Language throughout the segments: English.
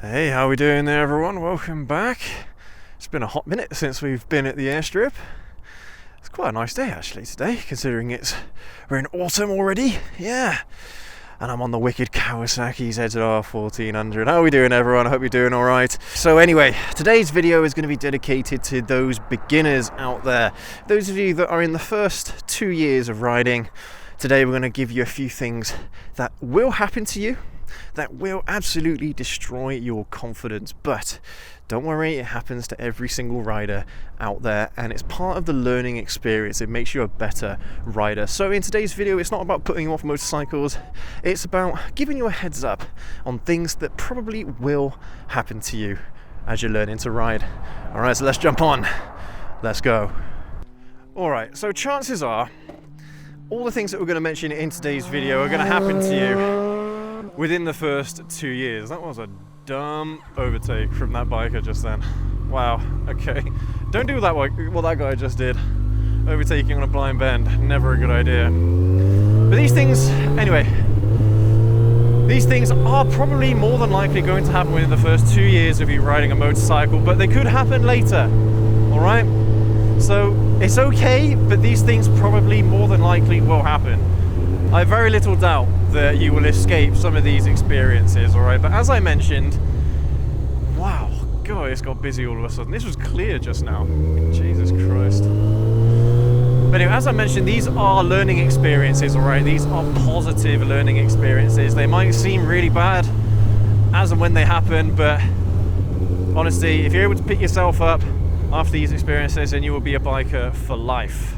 Hey, how we doing there, everyone? Welcome back. It's been a hot minute since we've been at the airstrip. It's quite a nice day actually today, considering we're in autumn already. Yeah. And I'm on the wicked Kawasaki ZZR1400. How are we doing, everyone? I hope you're doing all right. So anyway, today's video is going to be dedicated to those beginners out there. Those of you that are in the first 2 years of riding. Today we're going to give you a few things that will happen to you, that will absolutely destroy your confidence, but don't worry, it happens to every single rider out there, and it's part of the learning experience. It makes you a better rider. So in today's video, it's not about putting you off motorcycles, it's about giving you a heads up on things that probably will happen to you as you're learning to ride. All right, so let's jump on. Let's go. All right, so chances are all the things that we're going to mention in today's video are going to happen to you within the first 2 years. That was a dumb overtake from that biker just then. Wow, okay. Don't do that what that guy just did. Overtaking on a blind bend, never a good idea. But these things, anyway, these things are probably more than likely going to happen within the first 2 years of you riding a motorcycle, but they could happen later, all right? So it's okay, but these things probably more than likely will happen. I have very little doubt that you will escape some of these experiences, alright? But as I mentioned, wow, God, it's got busy all of a sudden. This was clear just now. Jesus Christ. But anyway, as I mentioned, these are learning experiences, alright? These are positive learning experiences. They might seem really bad as and when they happen, but honestly, if you're able to pick yourself up after these experiences, then you will be a biker for life.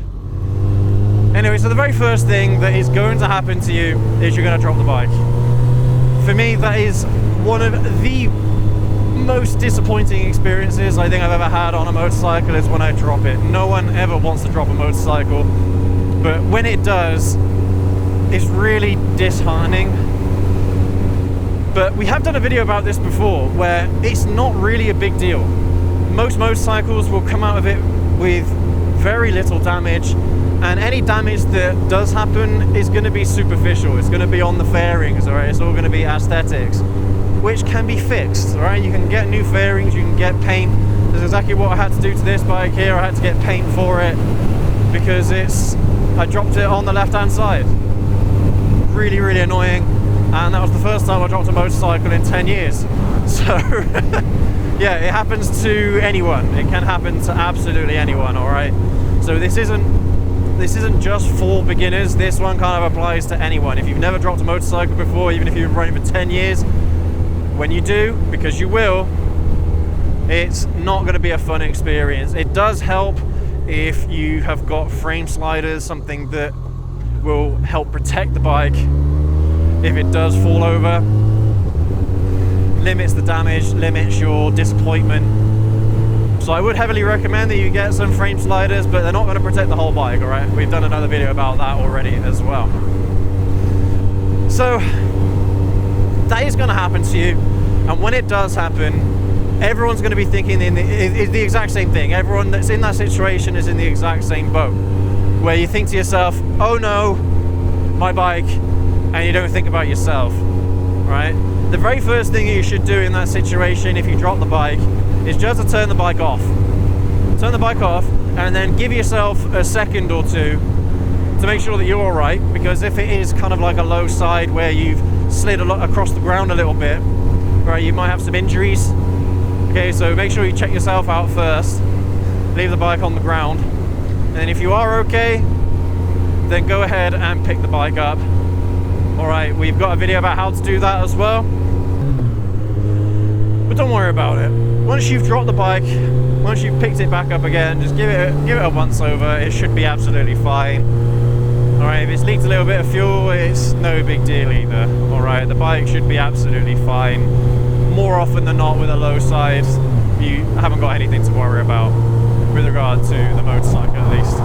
Anyway, so the very first thing that is going to happen to you is you're going to drop the bike. For me, that is one of the most disappointing experiences I think I've ever had on a motorcycle, is when I drop it. No one ever wants to drop a motorcycle, but when it does, it's really disheartening. But we have done a video about this before, where it's not really a big deal. Most motorcycles will come out of it with very little damage, and any damage that does happen is going to be superficial. It's going to be on the fairings, all right? It's all going to be aesthetics, which can be fixed, all right? You can get new fairings, you can get paint. That's exactly what I had to do to this bike here. I had to get paint for it because I dropped it on the left-hand side. Really, really annoying, and that was the first time I dropped a motorcycle in 10 years. So yeah, it happens to anyone. It can happen to absolutely anyone, all right? So this isn't just for beginners. This one kind of applies to anyone. If you've never dropped a motorcycle before, even if you've been riding for 10 years, when you do, because you will, it's not going to be a fun experience. It does help if you have got frame sliders, something that will help protect the bike if it does fall over. Limits the damage, limits your disappointment. So I would heavily recommend that you get some frame sliders, but they're not going to protect the whole bike, alright? We've done another video about that already as well. So that is going to happen to you, and when it does happen, everyone's going to be thinking the exact same thing. Everyone that's in that situation is in the exact same boat, where you think to yourself, oh no, my bike, and you don't think about yourself, right? The very first thing you should do in that situation, if you drop the bike, is just to turn the bike off. Turn the bike off, and then give yourself a second or two to make sure that you're all right, because if it is kind of like a low side where you've slid across the ground a little bit, right, you might have some injuries. Okay, so make sure you check yourself out first, leave the bike on the ground, and then if you are okay, then go ahead and pick the bike up. All right, we've got a video about how to do that as well. But don't worry about it. Once you've dropped the bike, once you've picked it back up again, just give it a once over. It should be absolutely fine. All right, if it's leaked a little bit of fuel, it's no big deal either. All right, the bike should be absolutely fine. More often than not, with a low side, you haven't got anything to worry about with regard to the motorcycle, at least.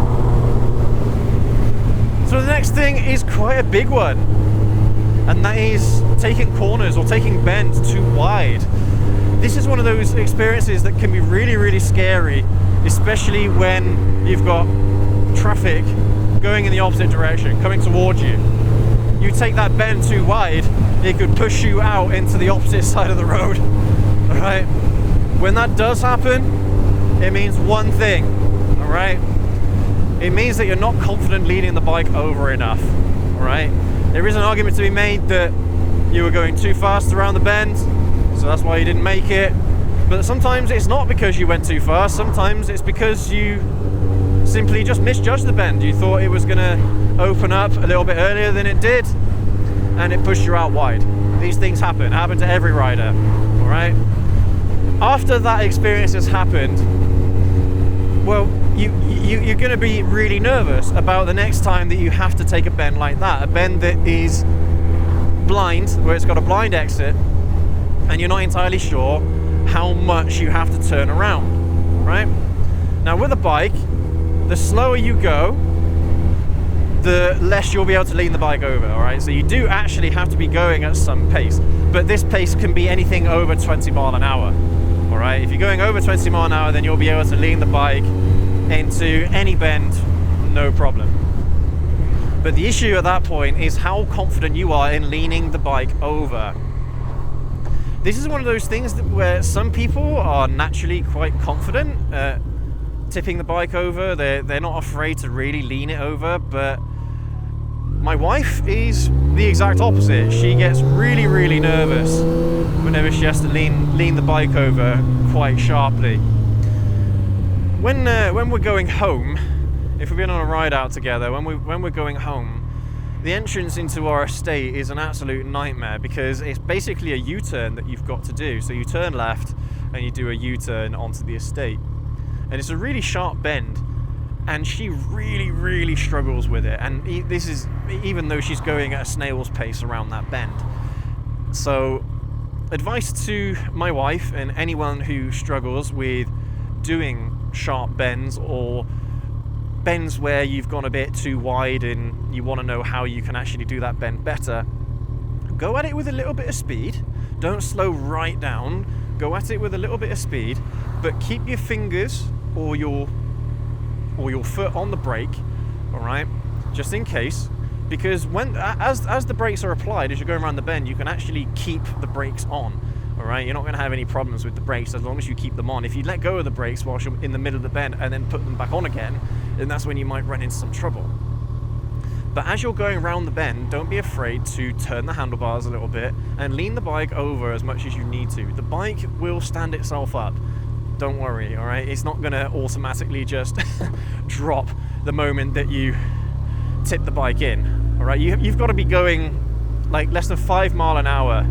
So the next thing is quite a big one, and that is taking corners or taking bends too wide. This is one of those experiences that can be really, really scary, especially when you've got traffic going in the opposite direction, coming towards you. You take that bend too wide, it could push you out into the opposite side of the road, right? When that does happen, it means one thing, all right? It means that you're not confident leaning the bike over enough, all right? There is an argument to be made that you were going too fast around the bend, so that's why you didn't make it. But sometimes it's not because you went too fast, sometimes it's because you simply just misjudged the bend. You thought it was gonna open up a little bit earlier than it did, and it pushed you out wide. These things happen to every rider, all right? After that experience has happened, well, you're gonna be really nervous about the next time that you have to take a bend like that, a bend that is blind, where it's got a blind exit, and you're not entirely sure how much you have to turn around, right? Now with a bike, the slower you go, the less you'll be able to lean the bike over, all right? So you do actually have to be going at some pace, but this pace can be anything over 20 mile an hour, all right? If you're going over 20 mile an hour, then you'll be able to lean the bike into any bend, no problem. But the issue at that point is how confident you are in leaning the bike over. This is one of those things where some people are naturally quite confident at tipping the bike over. They're not afraid to really lean it over, but my wife is the exact opposite. She gets really, really nervous whenever she has to lean the bike over quite sharply. When we're going home, if we've been on a ride out together, when we're going home, the entrance into our estate is an absolute nightmare because it's basically a U-turn that you've got to do. So you turn left and you do a U-turn onto the estate. And it's a really sharp bend, and she really, really struggles with it. And this is even though she's going at a snail's pace around that bend. So advice to my wife and anyone who struggles with doing sharp bends or bends where you've gone a bit too wide and you want to know how you can actually do that bend better, go at it with a little bit of speed. Don't slow right down. Go at it with a little bit of speed, but keep your fingers or your foot on the brake, all right, just in case, because as the brakes are applied, as you're going around the bend, you can actually keep the brakes on. All right, you're not going to have any problems with the brakes as long as you keep them on. If you let go of the brakes whilst you're in the middle of the bend and then put them back on again, then that's when you might run into some trouble. But as you're going around the bend, don't be afraid to turn the handlebars a little bit and lean the bike over as much as you need to. The bike will stand itself up. Don't worry, all right? It's not going to automatically just drop the moment that you tip the bike in, all right? You've got to be going like less than 5 mile an hour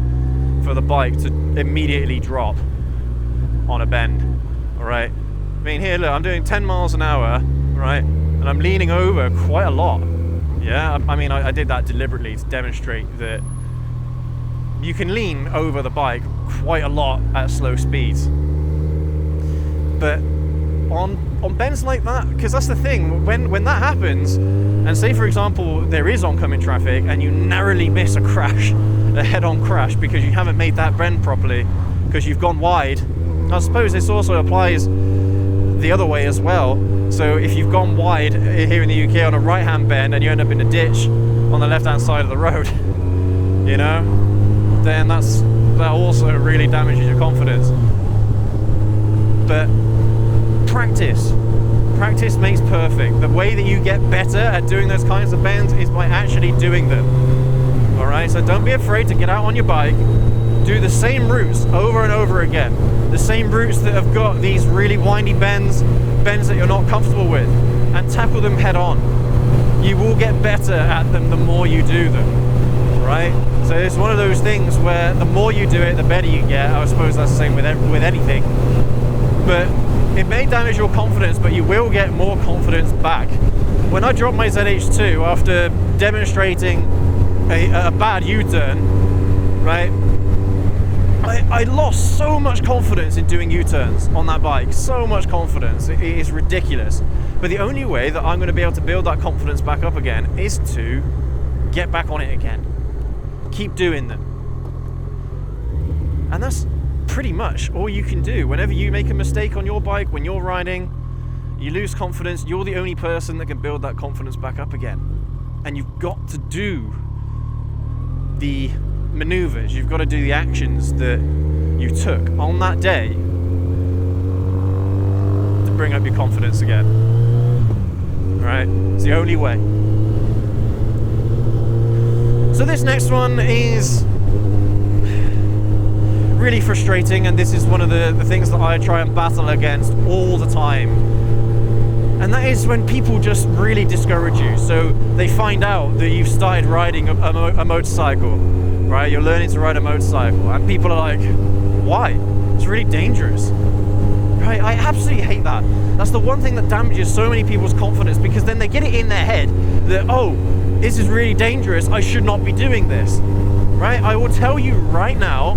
for the bike to immediately drop on a bend, all right? I mean, here, look, I'm doing 10 miles an hour, right? And I'm leaning over quite a lot. Yeah, I mean, I did that deliberately to demonstrate that you can lean over the bike quite a lot at slow speeds. But on bends like that, because that's the thing, when that happens, and say for example there is oncoming traffic and you narrowly miss a crash, a head-on crash, because you haven't made that bend properly, because you've gone wide. I suppose this also applies the other way as well. So if you've gone wide here in the UK on a right-hand bend and you end up in a ditch on the left-hand side of the road, you know, then that also really damages your confidence. But practice makes perfect. The way that you get better at doing those kinds of bends is by actually doing them. All right, so don't be afraid to get out on your bike, do the same routes over and over again, the same routes that have got these really windy bends that you're not comfortable with, and tackle them head on. You will get better at them the more you do them, right? So it's one of those things where the more you do it, the better you get. I suppose that's the same with anything. But it may damage your confidence, but you will get more confidence back. When I dropped my ZH2 after demonstrating a bad U-turn, right, I lost so much confidence in doing U-turns on that bike. So much confidence. It is ridiculous. But the only way that I'm going to be able to build that confidence back up again is to get back on it again. Keep doing them. And that's pretty much all you can do. Whenever you make a mistake on your bike, when you're riding, you lose confidence, you're the only person that can build that confidence back up again. And you've got to do the maneuvers, you've got to do the actions that you took on that day to bring up your confidence again. Right? It's the only way. So this next one is really frustrating, and this is one of the things that I try and battle against all the time. And that is when people just really discourage you. So they find out that you've started riding a motorcycle, right? You're learning to ride a motorcycle, and people are like, why? It's really dangerous. Right? I absolutely hate that. That's the one thing that damages so many people's confidence, because then they get it in their head that, oh, this is really dangerous, I should not be doing this. Right? I will tell you right now,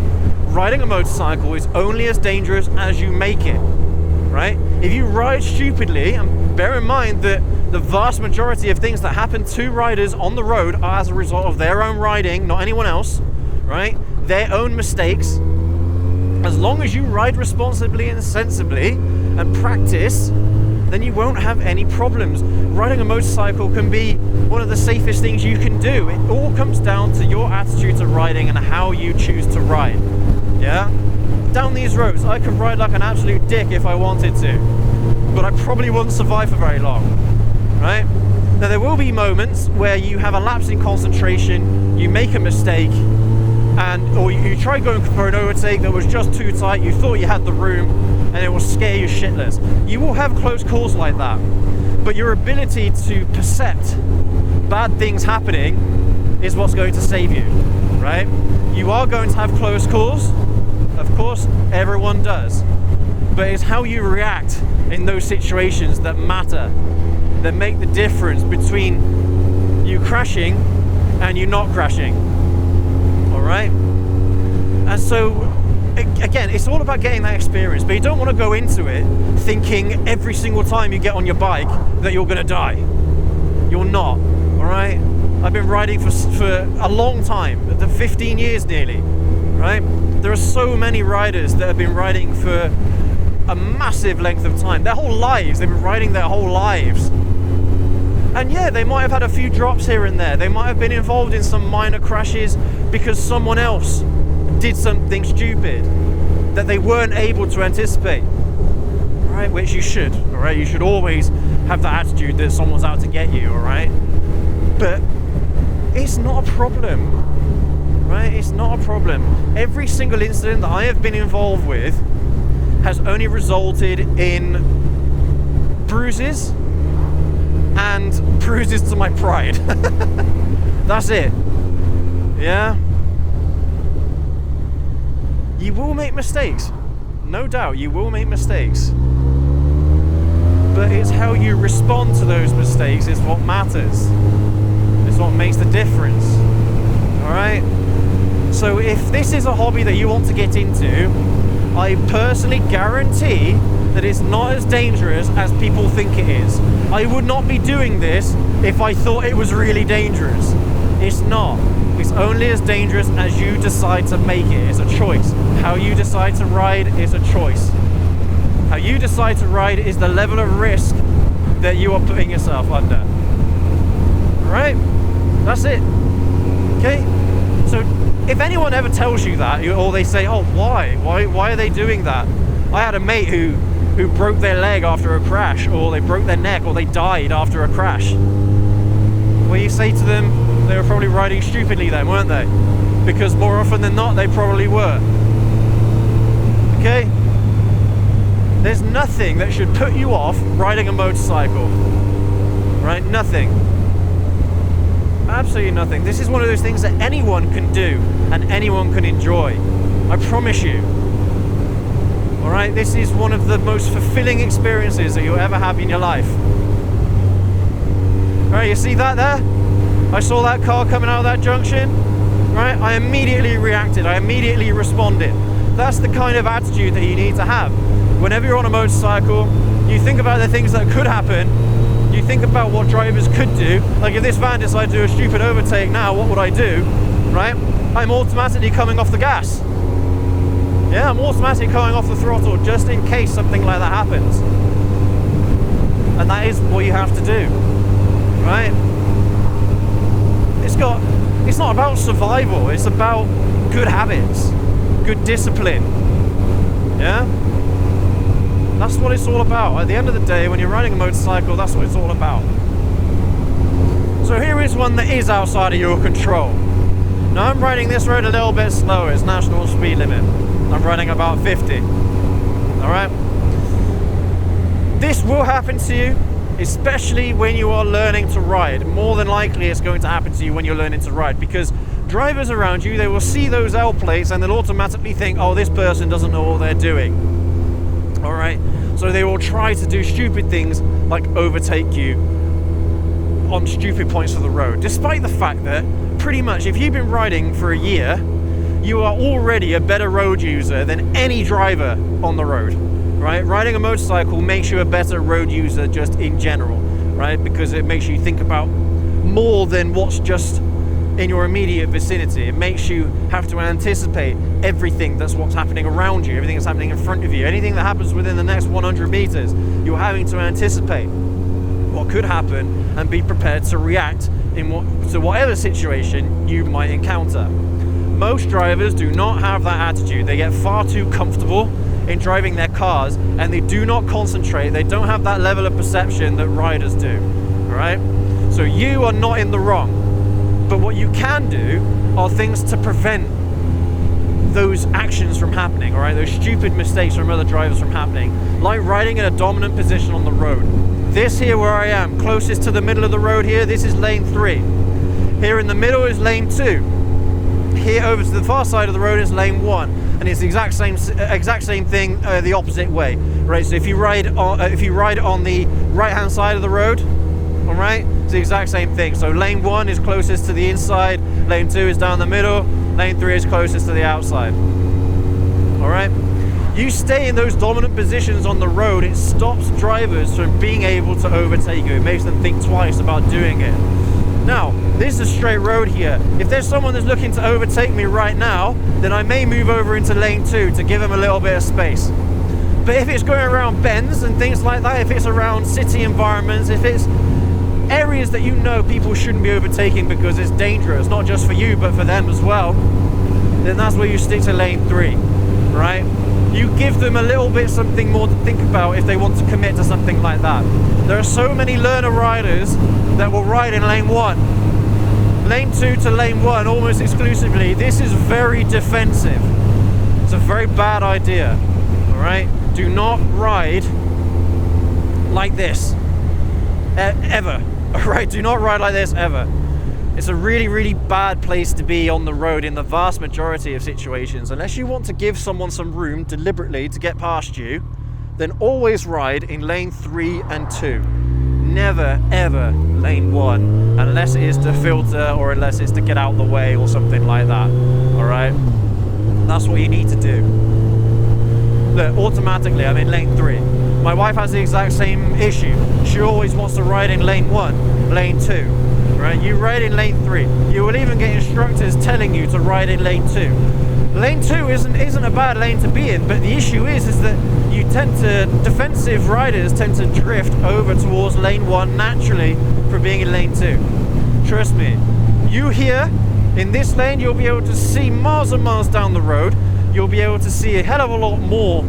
riding a motorcycle is only as dangerous as you make it. Right? If you ride stupidly, and bear in mind that the vast majority of things that happen to riders on the road are as a result of their own riding, not anyone else, right? Their own mistakes. As long as you ride responsibly and sensibly and practice, then you won't have any problems. Riding a motorcycle can be one of the safest things you can do. It all comes down to your attitude to riding and how you choose to ride. Yeah? Down these roads, I could ride like an absolute dick if I wanted to, but I probably wouldn't survive for very long, right? Now there will be moments where you have a lapse in concentration, you make a mistake, or you try going for an overtake that was just too tight, you thought you had the room, and it will scare you shitless. You will have close calls like that, but your ability to percept bad things happening is what's going to save you, right? You are going to have close calls, of course, everyone does, but it's how you react in those situations that matter, that make the difference between you crashing and you not crashing. Right? And so again, it's all about getting that experience, but you don't want to go into it thinking every single time you get on your bike that you're going to die. You're not. All right? I've been riding for a long time, 15 years nearly, right? There are so many riders that have been riding for a massive length of time, their whole lives. They've been riding their whole lives. And yeah, they might have had a few drops here and there. They might have been involved in some minor crashes because someone else did something stupid that they weren't able to anticipate. Right? Which you should, all right? You should always have that attitude that someone's out to get you, all right? But it's not a problem, right? It's not a problem. Every single incident that I have been involved with has only resulted in bruises and bruises to my pride. That's it. Yeah? You will make mistakes. No doubt, you will make mistakes. But it's how you respond to those mistakes is what matters. It's what makes the difference. Alright? So if this is a hobby that you want to get into, I personally guarantee that it's not as dangerous as people think it is. I would not be doing this if I thought it was really dangerous. It's not. It's only as dangerous as you decide to make it. It's a choice. How you decide to ride is a choice. How you decide to ride is the level of risk that you are putting yourself under. Right? That's it. Okay? So if anyone ever tells you that, or they say, oh, why are they doing that? I had a mate who broke their leg after a crash, or they broke their neck, or they died after a crash. Well, you say to them, they were probably riding stupidly then, weren't they? Because more often than not, they probably were. Okay? There's nothing that should put you off riding a motorcycle. Right? Nothing. Absolutely nothing. This is one of those things that anyone can do and anyone can enjoy. I promise you. Alright? This is one of the most fulfilling experiences that you'll ever have in your life. Alright, you see that there? I saw that car coming out of that junction. Right? I immediately reacted. I immediately responded. That's the kind of attitude that you need to have. Whenever you're on a motorcycle, you think about the things that could happen. You think about what drivers could do. Like if this van decided to do a stupid overtake now, what would I do? Right? I'm automatically coming off the gas. Yeah, I'm automatically coming off the throttle just in case something like that happens. And that is what you have to do. Right? It's not about survival, it's about good habits, good discipline. Yeah? That's what it's all about. At the end of the day, when you're riding a motorcycle, that's what it's all about. So here is one that is outside of your control. Now I'm riding this road a little bit slower. It's national speed limit. I'm riding about 50. Alright? This will happen to you, especially when you are learning to ride. More than likely it's going to happen to you when you're learning to ride, because drivers around you, they will see those L plates and they'll automatically think, oh, this person doesn't know what they're doing. Alright? So they will try to do stupid things like overtake you on stupid points of the road, despite the fact that pretty much if you've been riding for a year, you are already a better road user than any driver on the road, right? Riding a motorcycle makes you a better road user just in general, right? Because it makes you think about more than what's just in your immediate vicinity. It makes you have to anticipate everything that's what's happening around you, everything that's happening in front of you, anything that happens within the next 100 meters, you're having to anticipate what could happen and be prepared to react to whatever situation you might encounter. Most drivers do not have that attitude. They get far too comfortable in driving their cars and they do not concentrate. They don't have that level of perception that riders do. All right? So you are not in the wrong. But what you can do are things to prevent those actions from happening, all right? Those stupid mistakes from other drivers from happening, like riding in a dominant position on the road. This here where I am, closest to the middle of the road here, this is lane 3. Here in the middle is lane 2. Here over to the far side of the road is lane 1, and it's the exact same thing the opposite way, right? So if you ride on the right-hand side of the road, all right, it's the exact same thing. So lane 1 is closest to the inside, lane 2 is down the middle, lane 3 is closest to the outside. All right. You stay in those dominant positions on the road, it stops drivers from being able to overtake you. It makes them think twice about doing it. Now, this is a straight road here. If there's someone that's looking to overtake me right now, then I may move over into lane 2 to give them a little bit of space. But if it's going around bends and things like that, if it's around city environments, if it's areas that you know people shouldn't be overtaking because it's dangerous, not just for you, but for them as well, then that's where you stick to lane 3, right? You give them a little bit something more to think about if they want to commit to something like that. There are so many learner riders that will ride in lane 1. Lane 2 to lane 1 almost exclusively. This is very defensive. It's a very bad idea, all right? Do not ride like this, ever, all right? Do not ride like this, ever. It's a really, really bad place to be on the road in the vast majority of situations. Unless you want to give someone some room deliberately to get past you, then always ride in lane 3 and 2. Never, ever lane 1, unless it is to filter or unless it's to get out the way or something like that, all right? That's what you need to do. Look, automatically, I'm in lane 3. My wife has the exact same issue. She always wants to ride in lane 1, lane 2. Right, you ride in lane 3. You will even get instructors telling you to ride in lane 2. Lane 2 isn't a bad lane to be in, but the issue is that defensive riders tend to drift over towards lane 1 naturally for being in lane 2. Trust me. You here in this lane, you'll be able to see miles and miles down the road. You'll be able to see a hell of a lot more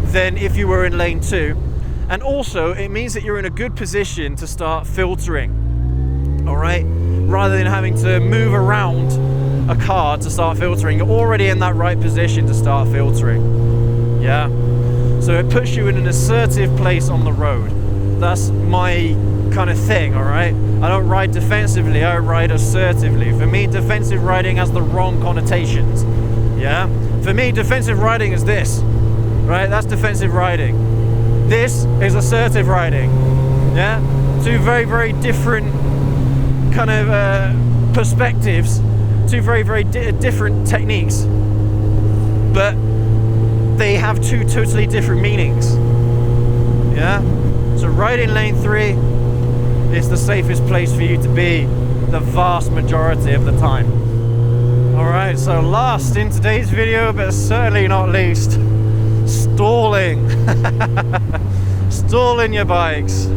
than if you were in lane 2. And also, it means that you're in a good position to start filtering. All right, rather than having to move around a car to start filtering, you're already in that right position to start filtering. Yeah, so it puts you in an assertive place on the road. That's my kind of thing. All right, I don't ride defensively, I ride assertively. For me, defensive riding has the wrong connotations. Yeah, for me, defensive riding is this, right? That's defensive riding. This is assertive riding. Yeah, two very, very different kind of perspectives, two very, very different techniques, but they have two totally different meanings. Yeah, so ride in lane 3 is the safest place for you to be the vast majority of the time. All right, so last in today's video, but certainly not least, stalling. Stalling your bikes.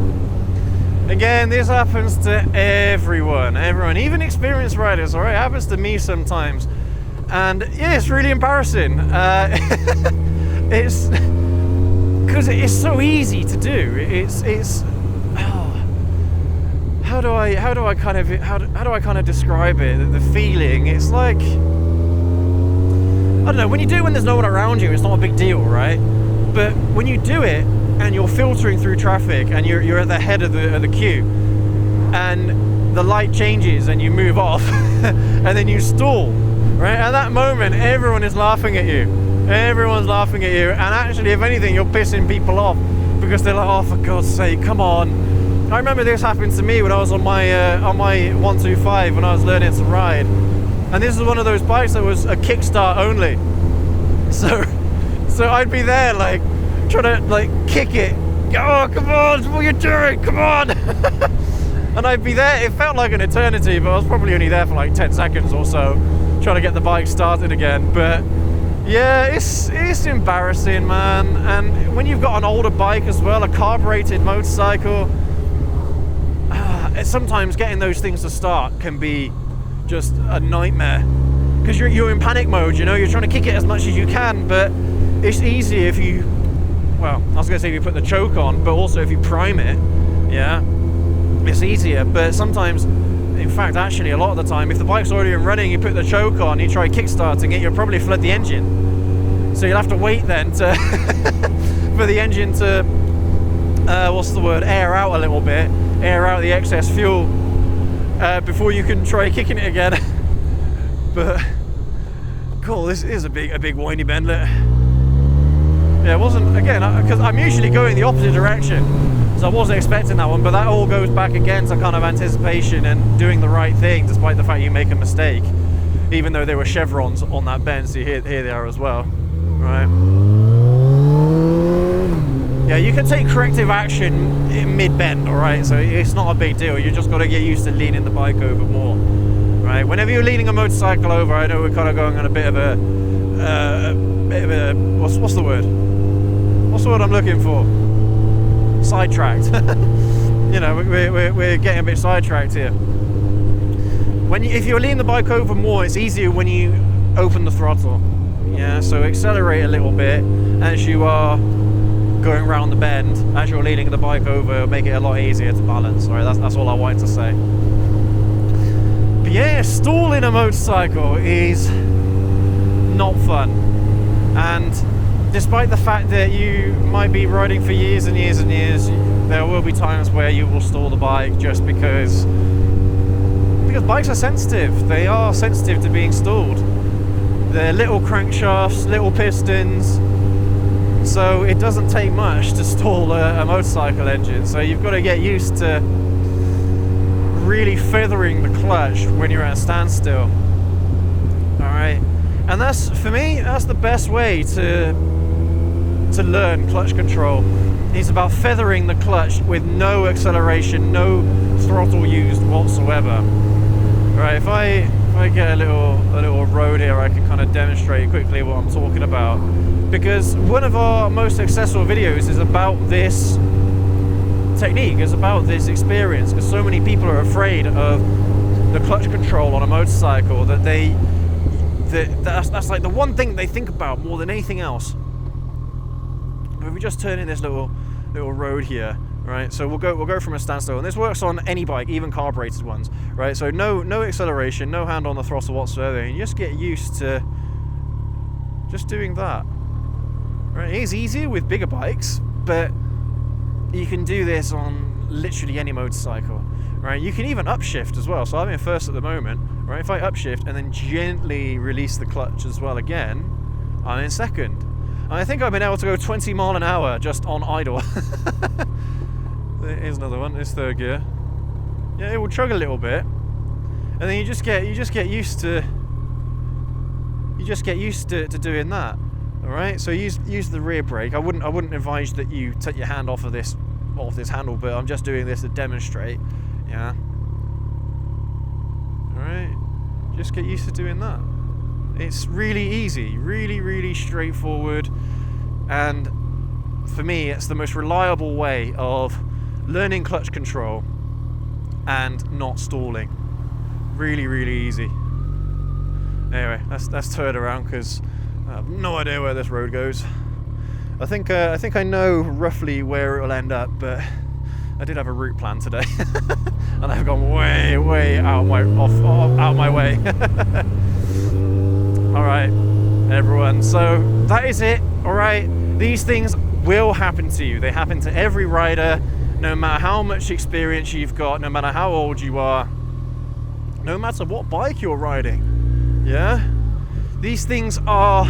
Again, this happens to everyone, even experienced riders, all right? It happens to me sometimes. And yeah, it's really embarrassing. It's because it's so easy to do. It's how do I kind of describe it? The feeling, it's like, I don't know, when you do it when there's no one around you, it's not a big deal, right? But when you do it and you're filtering through traffic and you're at the head of the queue and the light changes and you move off and then you stall, right? At that moment, everyone is laughing at you. Everyone's laughing at you, and actually, if anything, you're pissing people off because they're like, "Oh, for God's sake, come on!" I remember this happened to me when I was on my 125 when I was learning to ride, and this is one of those bikes that was a kickstart only. So I'd be there like trying to like kick it. Oh, come on! What are you doing? Come on! And I'd be there. It felt like an eternity, but I was probably only there for like 10 seconds or so, trying to get the bike started again. But yeah, it's embarrassing, man. And when you've got an older bike as well, a carbureted motorcycle, sometimes getting those things to start can be just a nightmare because you're in panic mode. You know, you're trying to kick it as much as you can, but it's easy if you, well, I was going to say if you put the choke on, but also if you prime it, yeah, it's easier. But sometimes, in fact, actually, a lot of the time, if the bike's already running, you put the choke on, you try kickstarting it, you'll probably flood the engine. So you'll have to wait then to for the engine to, air out a little bit, air out the excess fuel before you can try kicking it again. But cool, this is a big windy bend. Yeah, it wasn't, again, because I'm usually going the opposite direction, so I wasn't expecting that one, but that all goes back again to kind of anticipation and doing the right thing despite the fact you make a mistake, even though there were chevrons on that bend. So here they are as well, right? Yeah, you can take corrective action in mid-bend, all right? So it's not a big deal. You just got to get used to leaning the bike over more, right? Whenever you're leaning a motorcycle over, I know we're kind of going on a bit of a what's the word? What's the word I'm looking for? Sidetracked. You know, we're getting a bit sidetracked here. If you lean the bike over more, it's easier when you open the throttle. Yeah, so accelerate a little bit as you are going around the bend. As you're leaning the bike over, it'll make it a lot easier to balance. All right, that's all I wanted to say. But yeah, stalling a motorcycle is not fun, and despite the fact that you might be riding for years and years and years, there will be times where you will stall the bike just because bikes are sensitive. They are sensitive to being stalled. They're little crankshafts, little pistons, so it doesn't take much to stall a motorcycle engine. So you've got to get used to really feathering the clutch when you're at a standstill. Alright, and that's, for me, that's the best way to learn clutch control. It's about feathering the clutch with no acceleration, no throttle used whatsoever. Right, if I get a little road here, I can kind of demonstrate quickly what I'm talking about, because one of our most successful videos is about this technique, is about this experience, because so many people are afraid of the clutch control on a motorcycle that that's like the one thing they think about more than anything else. If we just turn in this little road here, right? So we'll go from a standstill, and this works on any bike, even carbureted ones, right? So no acceleration, no hand on the throttle whatsoever, and you just get used to just doing that. Right? It is easier with bigger bikes, but you can do this on literally any motorcycle, right? You can even upshift as well. So I'm in first at the moment, right? If I upshift and then gently release the clutch as well again, I'm in second. And I think I've been able to go 20 mile an hour just on idle. Here's another one. It's third gear. Yeah, it will chug a little bit, and then you just get used to doing that. All right. So use the rear brake. I wouldn't advise that you take your hand off this handle, but I'm just doing this to demonstrate. Yeah. All right. Just get used to doing that. It's really easy, really straightforward, and for me, it's the most reliable way of learning clutch control and not stalling. Really easy. Anyway, let's turn around because I have no idea where this road goes. I think I know roughly where it will end up, but I did have a route plan today, and I've gone way out my way. All right, everyone. So that is it. All right, these things will happen to you. They happen to every rider, no matter how much experience you've got, no matter how old you are, no matter what bike you're riding. Yeah, these things are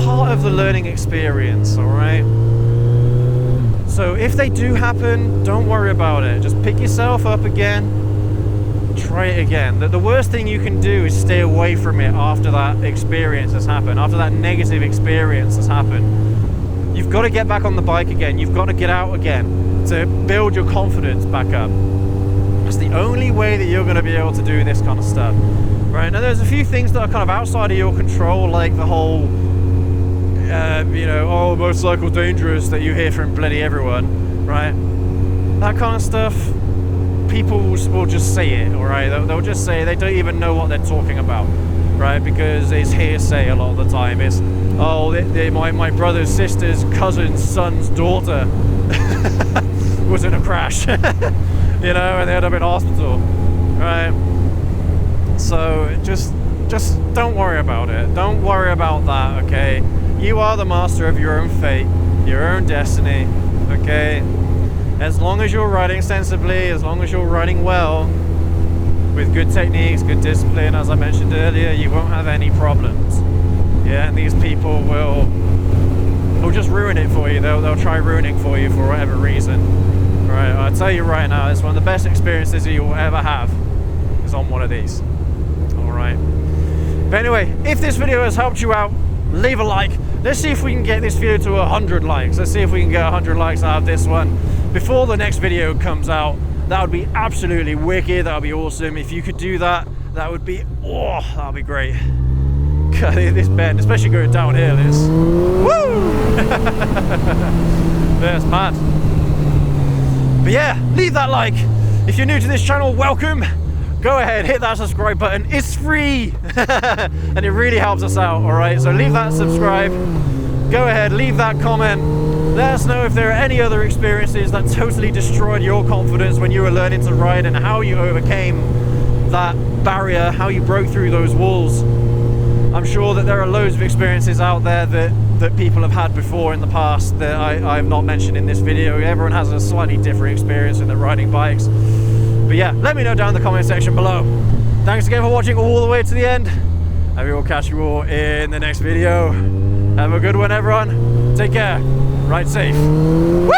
part of the learning experience. All right. So if they do happen, don't worry about it. Just pick yourself up again, try it again. The worst thing you can do is stay away from it after that experience has happened, after that negative experience has happened. You've got to get back on the bike again. You've got to get out again to build your confidence back up. It's the only way that you're going to be able to do this kind of stuff. Right, now there's a few things that are kind of outside of your control, like the whole you know, oh, motorcycle dangerous that you hear from bloody everyone, right? That kind of stuff, people will just say it, all right? They'll just say it. They don't even know what they're talking about, right? Because it's hearsay a lot of the time. It's, oh, my brother's sister's cousin's son's daughter was in a crash, you know, and they ended up in hospital, right? So just don't worry about it. Don't worry about that, okay? You are the master of your own fate, your own destiny, okay? As long as you're riding sensibly, as long as you're riding well, with good techniques, good discipline, as I mentioned earlier, you won't have any problems. Yeah, and these people will just ruin it for you. They'll try ruining for you for whatever reason. Right, I'll tell you right now, it's one of the best experiences you will ever have is on one of these. All right. But anyway, if this video has helped you out, leave a like. Let's see if we can get this video to 100 likes. Let's see if we can get 100 likes out of this one before the next video comes out. That would be absolutely wicked. That would be awesome. If you could do that, that would be, oh, that would be great. God, this bend, especially going downhill, is woo! That's mad. But yeah, leave that like. If you're new to this channel, welcome. Go ahead, hit that subscribe button. It's free and it really helps us out. All right, so leave that subscribe, go ahead, leave that comment. Let us know if there are any other experiences that totally destroyed your confidence when you were learning to ride, and how you overcame that barrier, how you broke through those walls. I'm sure that there are loads of experiences out there that people have had before in the past that I've not mentioned in this video. Everyone has a slightly different experience when they're riding bikes. But yeah, let me know down in the comment section below. Thanks again for watching all the way to the end. I will catch you all in the next video. Have a good one, everyone. Take care. Ride safe. Woohoo!